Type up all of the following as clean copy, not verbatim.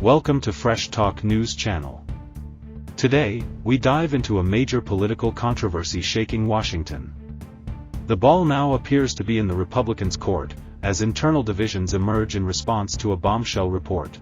Welcome to Fresh Talk News Channel. Today, we dive into a major political controversy shaking Washington. The ball now appears to be in the Republicans' court, as internal divisions emerge in response to a bombshell report.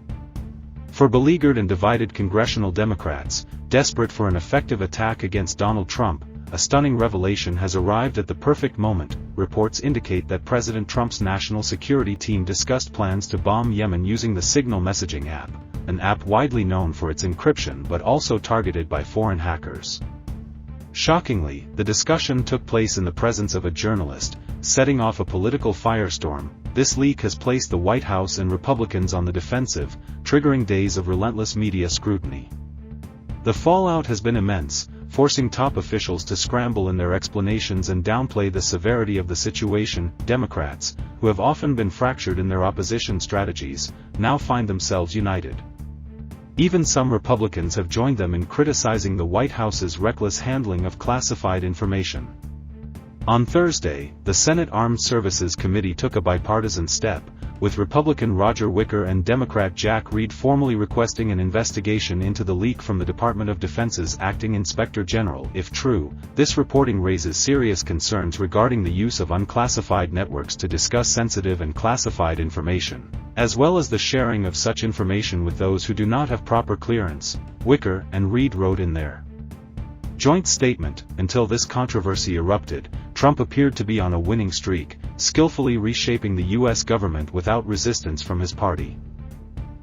For beleaguered and divided congressional Democrats, desperate for an effective attack against Donald Trump, a stunning revelation has arrived at the perfect moment. Reports indicate that President Trump's national security team discussed plans to bomb Yemen using the Signal messaging app, an app widely known for its encryption but also targeted by foreign hackers. Shockingly, the discussion took place in the presence of a journalist, setting off a political firestorm. This leak has placed the White House and Republicans on the defensive, triggering days of relentless media scrutiny. The fallout has been immense, forcing top officials to scramble in their explanations and downplay the severity of the situation. Democrats, who have often been fractured in their opposition strategies, now find themselves united. Even some Republicans have joined them in criticizing the White House's reckless handling of classified information. On Thursday, the Senate Armed Services Committee took a bipartisan step, with Republican Roger Wicker and Democrat Jack Reed formally requesting an investigation into the leak from the Department of Defense's acting Inspector General. If true, this reporting raises serious concerns regarding the use of unclassified networks to discuss sensitive and classified information, as well as the sharing of such information with those who do not have proper clearance, Wicker and Reed wrote in their joint statement. Until this controversy erupted, Trump appeared to be on a winning streak, skillfully reshaping the U.S. government without resistance from his party.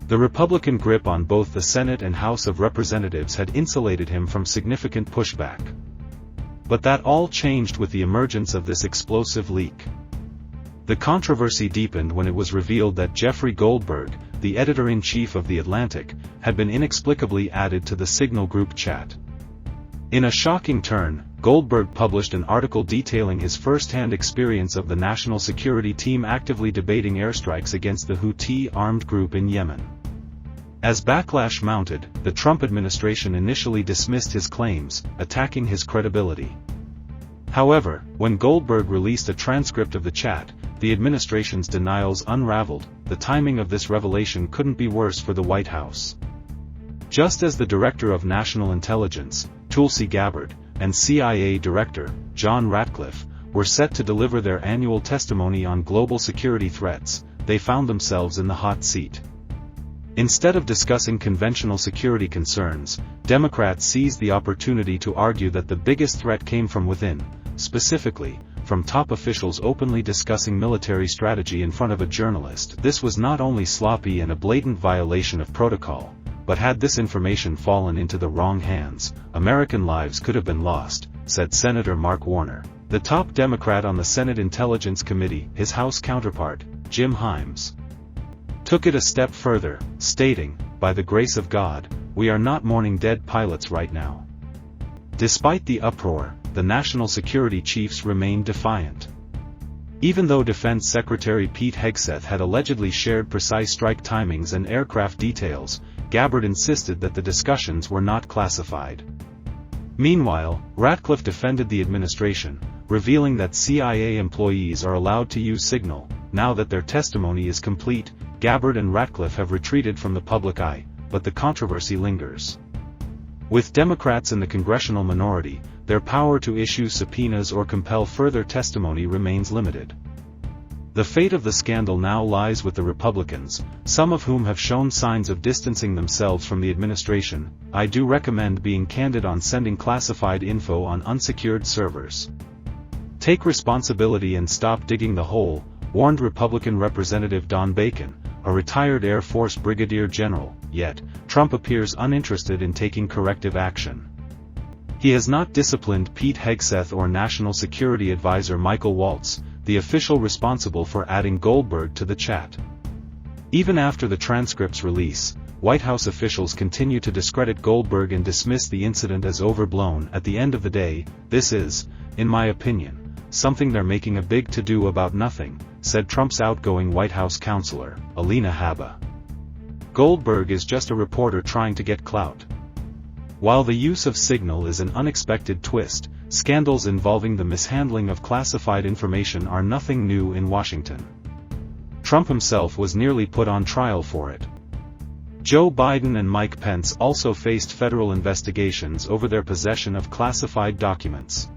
The Republican grip on both the Senate and House of Representatives had insulated him from significant pushback. But that all changed with the emergence of this explosive leak. The controversy deepened when it was revealed that Jeffrey Goldberg, the editor-in-chief of The Atlantic, had been inexplicably added to the Signal group chat. In a shocking turn, Goldberg published an article detailing his first-hand experience of the national security team actively debating airstrikes against the Houthi armed group in Yemen. As backlash mounted, the Trump administration initially dismissed his claims, attacking his credibility. However, when Goldberg released a transcript of the chat, the administration's denials unraveled. The timing of this revelation couldn't be worse for the White House. Just as the Director of National Intelligence, Tulsi Gabbard, and CIA Director, John Ratcliffe, were set to deliver their annual testimony on global security threats, they found themselves in the hot seat. Instead of discussing conventional security concerns, Democrats seized the opportunity to argue that the biggest threat came from within, specifically, from top officials openly discussing military strategy in front of a journalist. This was not only sloppy and a blatant violation of protocol, but had this information fallen into the wrong hands, American lives could have been lost, said Senator Mark Warner, the top Democrat on the Senate Intelligence Committee. His House counterpart, Jim Himes, took it a step further, stating, "By the grace of God, we are not mourning dead pilots right now." Despite the uproar, the national security chiefs remained defiant. Even though Defense Secretary Pete Hegseth had allegedly shared precise strike timings and aircraft details, Gabbard insisted that the discussions were not classified. Meanwhile, Ratcliffe defended the administration, revealing that CIA employees are allowed to use Signal. Now that their testimony is complete, Gabbard and Ratcliffe have retreated from the public eye, but the controversy lingers. With Democrats in the congressional minority, their power to issue subpoenas or compel further testimony remains limited. The fate of the scandal now lies with the Republicans, some of whom have shown signs of distancing themselves from the administration. "I do recommend being candid on sending classified info on unsecured servers. Take responsibility and stop digging the hole," warned Republican Representative Don Bacon, a retired Air Force brigadier general. Yet, Trump appears uninterested in taking corrective action. He has not disciplined Pete Hegseth or National Security Advisor Michael Waltz, the official responsible for adding Goldberg to the chat. Even after the transcript's release, White House officials continue to discredit Goldberg and dismiss the incident as overblown. At the end of the day, this is, in my opinion, something they're making a big to-do about nothing, said Trump's outgoing White House counselor, Alina Habba. Goldberg is just a reporter trying to get clout. While the use of Signal is an unexpected twist, scandals involving the mishandling of classified information are nothing new in Washington. Trump himself was nearly put on trial for it. Joe Biden and Mike Pence also faced federal investigations over their possession of classified documents.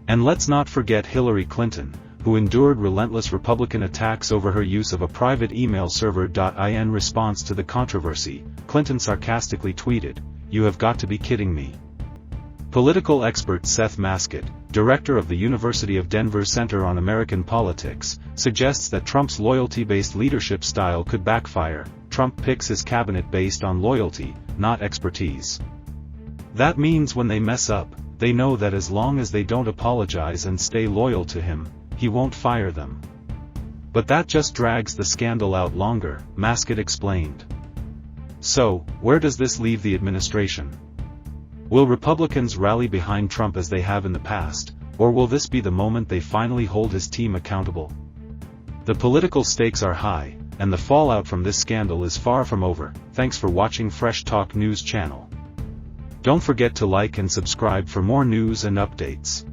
And let's not forget Hillary Clinton, who endured relentless Republican attacks over her use of a private email server. In response to the controversy, Clinton sarcastically tweeted, "You have got to be kidding me." Political expert Seth Mascott, director of the University of Denver Center on American Politics, suggests that Trump's loyalty-based leadership style could backfire. Trump picks his cabinet based on loyalty, not expertise. That means when they mess up, they know that as long as they don't apologize and stay loyal to him, he won't fire them. But that just drags the scandal out longer, Mascott explained. So, where does this leave the administration? Will Republicans rally behind Trump as they have in the past, or will this be the moment they finally hold his team accountable? The political stakes are high, and the fallout from this scandal is far from over. Thanks for watching Fresh Talk News channel. Don't forget to like and subscribe for more news and updates.